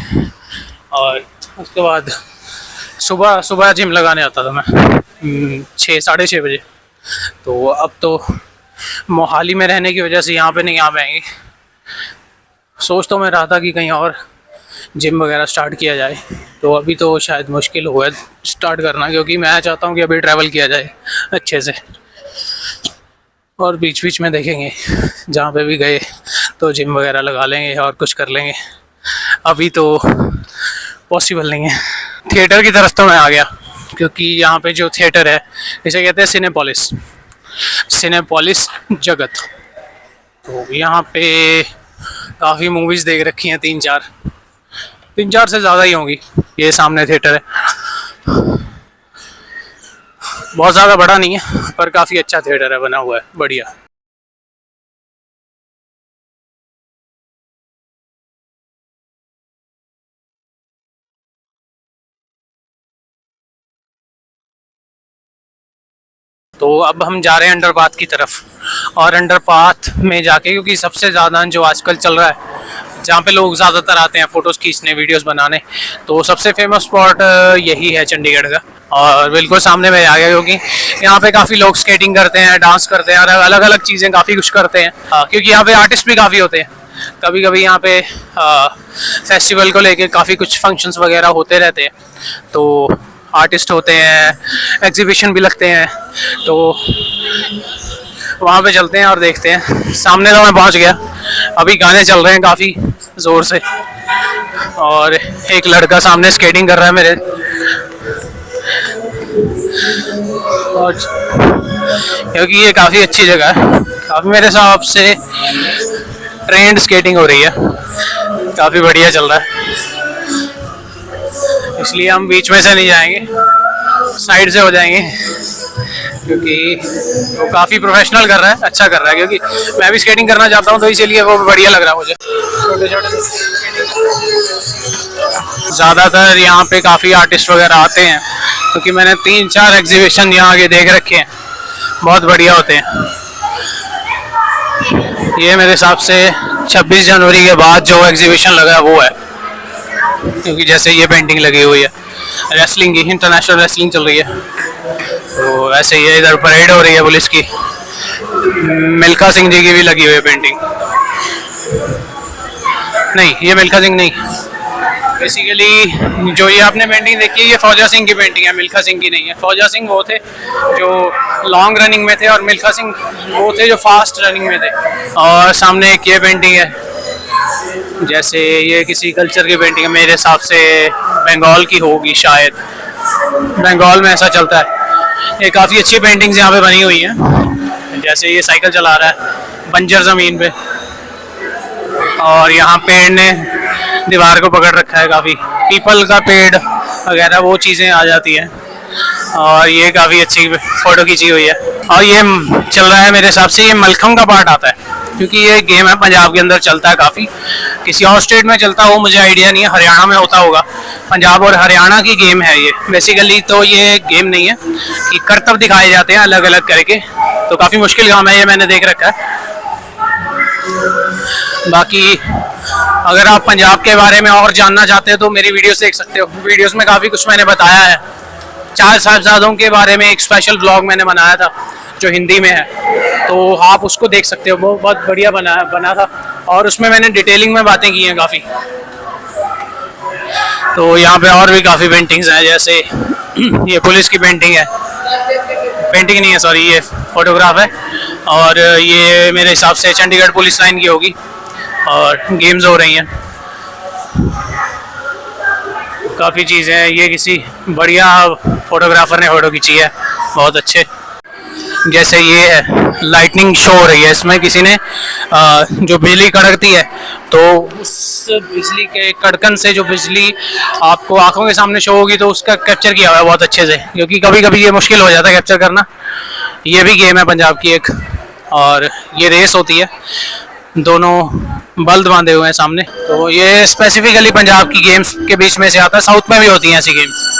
और उसके बाद सुबह सुबह जिम लगाने आता था मैं 6-6:30 बजे। तो अब तो मोहाली में रहने की वजह से यहाँ पे नहीं आ पाएंगे। सोच तो मैं रहा था कि कहीं और जिम वगैरह स्टार्ट किया जाए, तो अभी तो शायद मुश्किल होगा स्टार्ट करना, क्योंकि मैं चाहता हूँ कि अभी ट्रैवल किया जाए अच्छे से, और बीच बीच में देखेंगे जहाँ पे भी गए तो जिम वगैरह लगा लेंगे और कुछ कर लेंगे। अभी तो पॉसिबल नहीं है। थिएटर की तरफ तो मैं आ गया, क्योंकि यहाँ पे जो थिएटर है इसे कहते हैं सिनेपोलिस जगत। तो यहाँ पे काफ़ी मूवीज़ देख रखी हैं, 3-4 से ज़्यादा ही होंगी। ये सामने थिएटर है, बहुत ज़्यादा बड़ा नहीं है पर काफ़ी अच्छा थिएटर है, बना हुआ है बढ़िया। तो अब हम जा रहे हैं अंडरपाथ की तरफ, और अंडरपाथ में जाके, क्योंकि सबसे ज़्यादा जो आजकल चल रहा है, जहाँ पे लोग ज़्यादातर आते हैं फ़ोटोज़ खींचने, वीडियोस बनाने, तो सबसे फेमस स्पॉट यही है चंडीगढ़ का। और बिल्कुल सामने में आ गया, क्योंकि यहाँ पे काफ़ी लोग स्केटिंग करते हैं, डांस करते हैं, और अलग अलग चीज़ें काफ़ी कुछ करते हैं। क्योंकि यहाँ पे आर्टिस्ट भी काफ़ी होते हैं। कभी कभी यहाँ पे फेस्टिवल को लेके काफ़ी कुछ फंक्शंस वगैरह होते रहते हैं, तो आर्टिस्ट होते हैं, एग्जीबिशन भी लगते हैं। तो वहाँ पे चलते हैं और देखते हैं। सामने तो मैं पहुँच गया, अभी गाने चल रहे हैं काफ़ी ज़ोर से, और एक लड़का सामने स्केटिंग कर रहा है मेरे, और क्योंकि ये काफ़ी अच्छी जगह है, काफ़ी मेरे हिसाब से ट्रेंड स्केटिंग हो रही है, काफ़ी बढ़िया चल रहा है। इसलिए हम बीच में से नहीं जाएंगे, साइड से हो जाएंगे, क्योंकि वो काफ़ी प्रोफेशनल कर रहा है, अच्छा कर रहा है, क्योंकि मैं भी स्केटिंग करना चाहता हूँ, तो इसीलिए वो बढ़िया लग रहा है मुझे। छोटे छोटे ज़्यादातर यहाँ पे काफ़ी आर्टिस्ट वगैरह आते हैं, क्योंकि मैंने 3-4 एग्जीबिशन यहाँ आगे देख रखे हैं, बहुत बढ़िया होते हैं। ये मेरे हिसाब से 26 जनवरी के बाद जो एग्जीबिशन लगा है वो है, क्योंकि जैसे ये पेंटिंग लगी हुई है रेसलिंग की, इंटरनेशनल रेसलिंग चल रही है, तो वैसे ही इधर परेड हो रही है पुलिस की। मिल्खा सिंह जी की भी लगी हुई है पेंटिंग। नहीं, ये मिल्खा सिंह नहीं, बेसिकली जो ये आपने पेंटिंग देखी है ये फौजा सिंह की पेंटिंग है, मिल्खा सिंह की नहीं है। फौजा सिंह वो थे जो लॉन्ग रनिंग में थे, और मिल्खा सिंह वो थे जो फास्ट रनिंग में थे। और सामने एक ये पेंटिंग है, जैसे ये किसी कल्चर की पेंटिंग है, मेरे हिसाब से बंगाल की होगी शायद, बंगाल में ऐसा चलता है। ये काफ़ी अच्छी पेंटिंग्स यहाँ पे बनी हुई हैं, जैसे ये साइकिल चला रहा है बंजर ज़मीन पे, और यहाँ पेड़ ने दीवार को पकड़ रखा है, काफ़ी पीपल का पेड़ वगैरह वो चीज़ें आ जाती हैं। और ये काफ़ी अच्छी फ़ोटो खींची हुई है। और ये चल रहा है मेरे हिसाब से, ये मलखम का पार्ट आता है, क्योंकि ये गेम है पंजाब के अंदर चलता है काफ़ी, किसी और स्टेट में चलता हो मुझे आइडिया नहीं है, हरियाणा में होता होगा। पंजाब और हरियाणा की गेम है ये बेसिकली। तो ये गेम नहीं है कि करतब दिखाए जाते हैं अलग अलग करके, तो काफ़ी मुश्किल काम है ये, मैंने देख रखा है। बाकी अगर आप पंजाब के बारे में और जानना चाहते हो तो मेरी वीडियोस देख सकते हो, वीडियोस में काफ़ी कुछ मैंने बताया है। 4 साहिबजादों के बारे में एक स्पेशल ब्लॉग मैंने बनाया था जो हिंदी में है, तो आप उसको देख सकते हो, वो बहुत बढ़िया बना था, और उसमें मैंने डिटेलिंग में बातें की हैं काफ़ी। तो यहाँ पे और भी काफ़ी पेंटिंग्स हैं, जैसे ये पुलिस की पेंटिंग है, पेंटिंग नहीं है सॉरी, ये फोटोग्राफ है, और ये मेरे हिसाब से चंडीगढ़ पुलिस लाइन की होगी, और गेम्स हो रही हैं, काफ़ी चीज़ें हैं। ये किसी बढ़िया फोटोग्राफर ने फ़ोटो खींची है, बहुत अच्छे। जैसे ये है लाइटनिंग शो हो रही है, इसमें किसी ने जो बिजली कड़कती है, तो उस बिजली के कड़कन से जो बिजली आपको आंखों के सामने शो होगी, तो उसका कैप्चर किया हुआ है बहुत अच्छे से, क्योंकि कभी कभी ये मुश्किल हो जाता है कैप्चर करना। ये भी गेम है पंजाब की एक, और ये रेस होती है, दोनों बल्द बांधे हुए हैं सामने। तो ये स्पेसिफिकली पंजाब की गेम्स के बीच में से आता है, साउथ में भी होती हैं ऐसी गेम्स।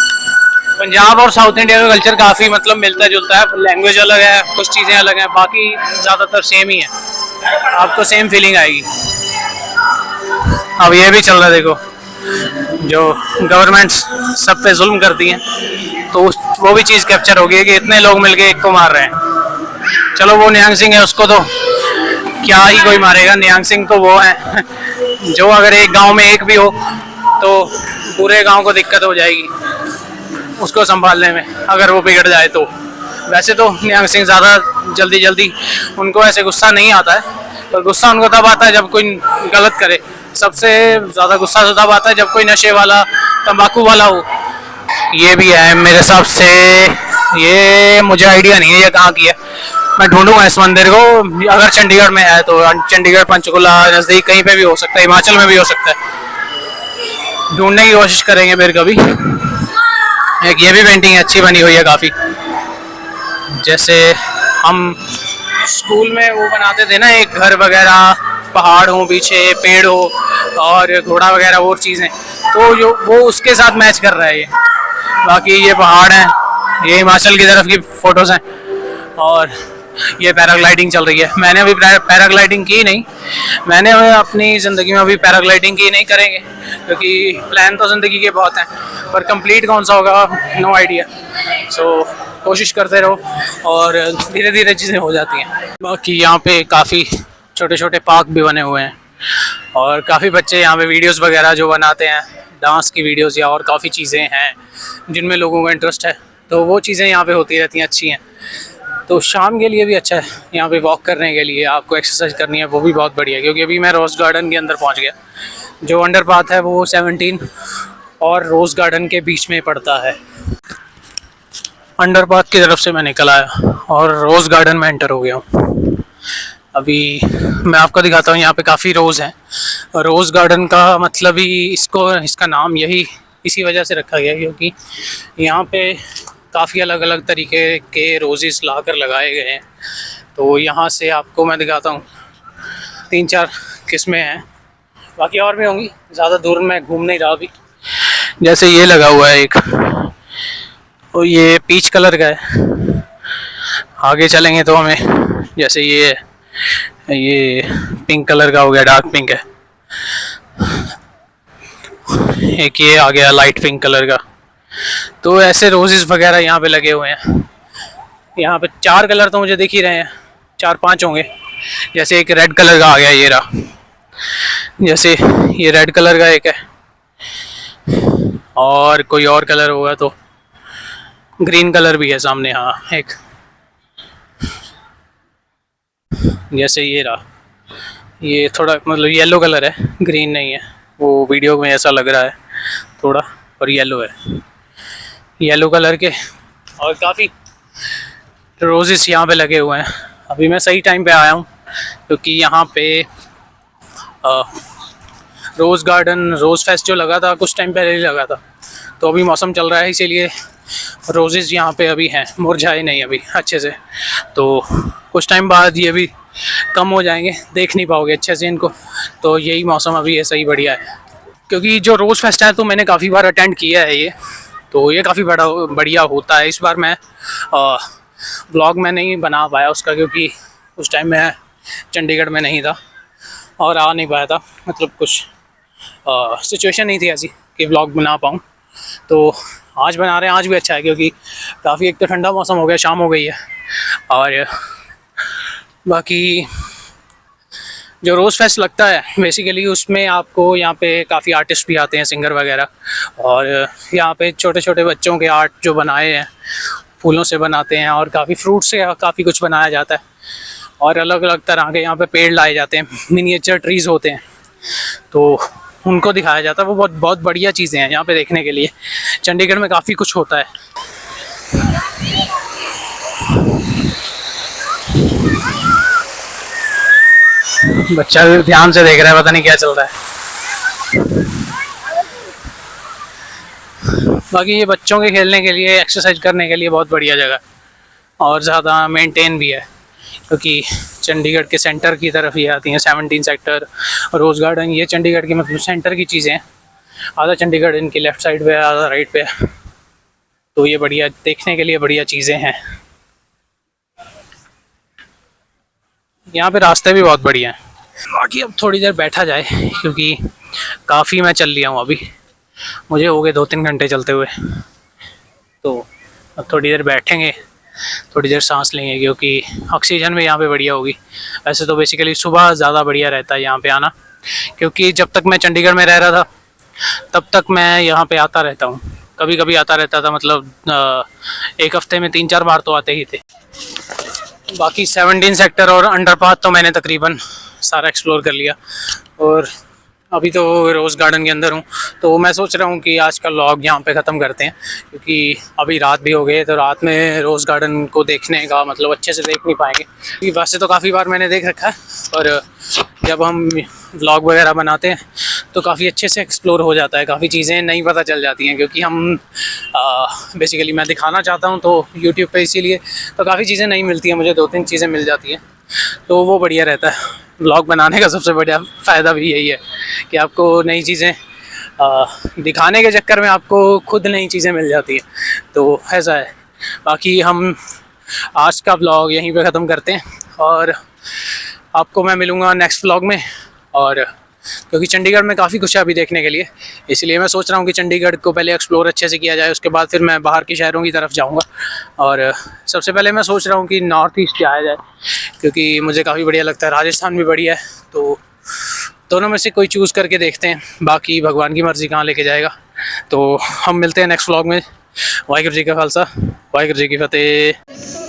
पंजाब और साउथ इंडिया का कल्चर काफ़ी मतलब मिलता जुलता है, लैंग्वेज अलग है, कुछ चीज़ें अलग हैं, बाकी ज़्यादातर सेम ही है, आपको सेम फीलिंग आएगी। अब ये भी चल रहा है, देखो जो गवर्नमेंट्स सब पे जुल्म करती हैं, तो वो भी चीज़ कैप्चर हो गई कि इतने लोग मिलके एक को मार रहे हैं। चलो वो निहंग सिंह है, उसको तो क्या ही कोई मारेगा, निहंग सिंह तो वो है जो अगर एक गांव में एक भी हो तो पूरे गांव को दिक्कत हो जाएगी उसको संभालने में, अगर वो बिगड़ जाए तो। वैसे तो निहंग सिंह ज़्यादा जल्दी उनको ऐसे गुस्सा नहीं आता है, पर गुस्सा उनको तब आता है जब कोई गलत करे। सबसे ज़्यादा गुस्सा तो तब आता है जब कोई नशे वाला, तंबाकू वाला हो। ये भी है मेरे हिसाब से, ये मुझे आइडिया नहीं है ये कहाँ की है, मैं ढूंढूंगा इस मंदिर को। अगर चंडीगढ़ में है तो चंडीगढ़, पंचकुला नज़दीक कहीं पे भी हो सकता है, हिमाचल में भी हो सकता है, ढूंढने की कोशिश करेंगे फिर कभी। एक ये भी पेंटिंग अच्छी बनी हुई है काफ़ी, जैसे हम स्कूल में वो बनाते थे ना, एक घर वगैरह, पहाड़ हो पीछे, पेड़ हो और घोड़ा वगैरह वो चीज़ें, तो जो वो उसके साथ मैच कर रहा है ये। बाकी ये पहाड़ हैं, ये हिमाचल की तरफ की फ़ोटोज़ हैं, और ये पैराग्लाइडिंग चल रही है। मैंने अभी पैराग्लाइडिंग की नहीं, मैंने अपनी ज़िंदगी में अभी पैराग्लाइडिंग की नहीं, करेंगे क्योंकि प्लान तो ज़िंदगी के बहुत हैं, पर कंप्लीट कौन सा होगा नो आइडिया। सो कोशिश करते रहो और धीरे धीरे चीज़ें हो जाती हैं। बाकी यहाँ पे काफ़ी छोटे छोटे पार्क भी बने हुए हैं, और काफ़ी बच्चे यहाँ पे वीडियोस वगैरह जो बनाते हैं, डांस की वीडियोस या और काफ़ी चीज़ें हैं जिनमें लोगों का इंटरेस्ट है, तो वो चीज़ें यहाँ पे होती रहती हैं, अच्छी हैं। तो शाम के लिए भी अच्छा है यहाँ पे वॉक करने के लिए, आपको एक्सरसाइज करनी है वो भी बहुत बढ़िया है। क्योंकि अभी मैं रोज़ गार्डन के अंदर पहुँच गया, जो अंडर पाथ है वो 17 और रोज़ गार्डन के बीच में पड़ता है। अंडर पाथ की तरफ से मैं निकल आया और रोज़ गार्डन में एंटर हो गया हूँ। अभी मैं आपको दिखाता हूँ, यहाँ पे काफ़ी रोज़ हैं। रोज़ गार्डन का मतलब ही इसका नाम यही इसी वजह से रखा गया क्योंकि यहाँ पे काफ़ी अलग अलग तरीके के रोजेस लाकर लगाए गए हैं। तो यहाँ से आपको मैं दिखाता हूँ, 3-4 किस्में हैं, बाकी और भी होंगी, ज़्यादा दूर मैं घूम नहीं रहा अभी। जैसे ये लगा हुआ है एक, और ये पीच कलर का है। आगे चलेंगे तो हमें जैसे ये पिंक कलर का हो गया, डार्क पिंक है। एक ये आ गया लाइट पिंक कलर का। तो ऐसे रोजेस वगैरह यहाँ पे लगे हुए हैं। यहाँ पे 4 कलर तो मुझे दिख ही रहे हैं, 4-5 होंगे। जैसे एक रेड कलर का आ गया, ये रहा, जैसे ये रेड कलर का एक है, और कोई और कलर होगा तो ग्रीन कलर भी है सामने, हाँ एक, जैसे ये रहा, ये थोड़ा मतलब येलो कलर है, ग्रीन नहीं है, वो वीडियो में ऐसा लग रहा है थोड़ा, और येलो है, येलो कलर के। और काफ़ी रोजेस यहाँ पे लगे हुए हैं। अभी मैं सही टाइम पे आया हूँ, क्योंकि यहाँ पे रोज़ गार्डन, रोज़ फेस्ट जो लगा था कुछ टाइम पहले ही लगा था, तो अभी मौसम चल रहा है इसीलिए रोजेज़ यहाँ पे अभी हैं, मुरझाए नहीं अभी अच्छे से। तो कुछ टाइम बाद ये भी कम हो जाएंगे, देख नहीं पाओगे अच्छे से इनको। तो यही मौसम अभी है, सही बढ़िया है। क्योंकि जो रोज़ फेस्ट है तो मैंने काफ़ी बार अटेंड किया है ये, तो ये काफ़ी बढ़िया होता है। इस बार मैं व्लॉग में नहीं बना पाया उसका, क्योंकि उस टाइम मैं चंडीगढ़ में नहीं था और आ नहीं पाया था, मतलब कुछ सिचुएशन नहीं थी ऐसी कि व्लॉग बना पाऊँ। तो आज बना रहे हैं, आज भी अच्छा है क्योंकि काफ़ी एक तो ठंडा मौसम हो गया, शाम हो गई है। और बाकी जो रोज़ फेस्ट लगता है बेसिकली उसमें आपको यहाँ पे काफ़ी आर्टिस्ट भी आते हैं, सिंगर वगैरह, और यहाँ पे छोटे छोटे बच्चों के आर्ट जो बनाए हैं फूलों से बनाते हैं, और काफ़ी फ्रूट से काफ़ी कुछ बनाया जाता है, और अलग अलग तरह के यहाँ पे पेड़ लाए जाते हैं, मिनिएचर ट्रीज़ होते हैं, तो उनको दिखाया जाता है। वो बहुत बढ़िया चीज़ें हैं यहाँ पे देखने के लिए। चंडीगढ़ में काफ़ी कुछ होता है। बच्चा भी ध्यान से देख रहा है, पता नहीं क्या चल रहा है। बाकी ये बच्चों के खेलने के लिए, एक्सरसाइज करने के लिए बहुत बढ़िया जगह, और ज़्यादा मेंटेन भी है, क्योंकि चंडीगढ़ के सेंटर की तरफ ये आती हैं। 17 सेक्टर, रोज़ गार्डन, ये चंडीगढ़ की मतलब सेंटर की चीज़ें हैं। आधा चंडीगढ़ इनकी लेफ़्ट साइड पे है, आधा राइट पे है, तो ये बढ़िया देखने के लिए बढ़िया चीज़ें हैं। यहाँ पे रास्ते भी बहुत बढ़िया हैं। बाकी अब थोड़ी देर बैठा जाए, क्योंकि काफ़ी मैं चल लिया हूँ अभी, मुझे हो गए 2-3 घंटे चलते हुए। तो अब थोड़ी देर बैठेंगे, थोड़ी देर सांस लेंगे, क्योंकि ऑक्सीजन भी यहाँ पे बढ़िया होगी। वैसे तो बेसिकली सुबह ज़्यादा बढ़िया रहता है यहाँ पे आना, क्योंकि जब तक मैं चंडीगढ़ में रह रहा था तब तक मैं यहाँ पे आता रहता हूँ, कभी कभी आता रहता था, मतलब एक हफ्ते में 3-4 बार तो आते ही थे। बाकी 17 सेक्टर और अंडरपाथ तो मैंने तकरीबन सारा एक्सप्लोर कर लिया, और अभी तो रोज़ गार्डन के अंदर हूँ। तो मैं सोच रहा हूँ कि आज का व्लॉग यहाँ पे ख़त्म करते हैं, क्योंकि अभी रात भी हो गई है, तो रात में रोज़ गार्डन को देखने का मतलब अच्छे से देख नहीं पाएंगे, क्योंकि वैसे तो काफ़ी बार मैंने देख रखा है, और जब हम व्लॉग वगैरह बनाते हैं तो काफ़ी अच्छे से एक्सप्लोर हो जाता है, काफ़ी चीज़ें नहीं पता चल जाती हैं, क्योंकि हम बेसिकली मैं दिखाना चाहता हूँ तो यूट्यूब पे, इसीलिए तो काफ़ी चीज़ें नहीं मिलती हैं मुझे, 2-3 चीज़ें मिल जाती हैं, तो वो बढ़िया रहता है। व्लॉग बनाने का सबसे बढ़िया फ़ायदा भी यही है कि आपको नई चीज़ें दिखाने के चक्कर में आपको खुद नई चीज़ें मिल जाती हैं, तो ऐसा है। बाकी हम आज का व्लॉग यहीं पे ख़त्म करते हैं, और आपको मैं मिलूँगा नेक्स्ट व्लॉग में। और क्योंकि चंडीगढ़ में काफ़ी कुछ है अभी देखने के लिए, इसलिए मैं सोच रहा हूँ कि चंडीगढ़ को पहले एक्सप्लोर अच्छे से किया जाए, उसके बाद फिर मैं बाहर के शहरों की तरफ जाऊँगा। और सबसे पहले मैं सोच रहा हूँ कि नॉर्थ ईस्ट जाया जाए, क्योंकि मुझे काफ़ी बढ़िया लगता है। राजस्थान भी बढ़िया है, तो दोनों में से कोई चूज़ करके देखते हैं, बाकी भगवान की मर्ज़ी कहाँ लेके जाएगा। तो हम मिलते हैं नेक्स्ट व्लॉग में। वाहिगुरू जी का खालसा, वाहिगुरू जी की फतेह।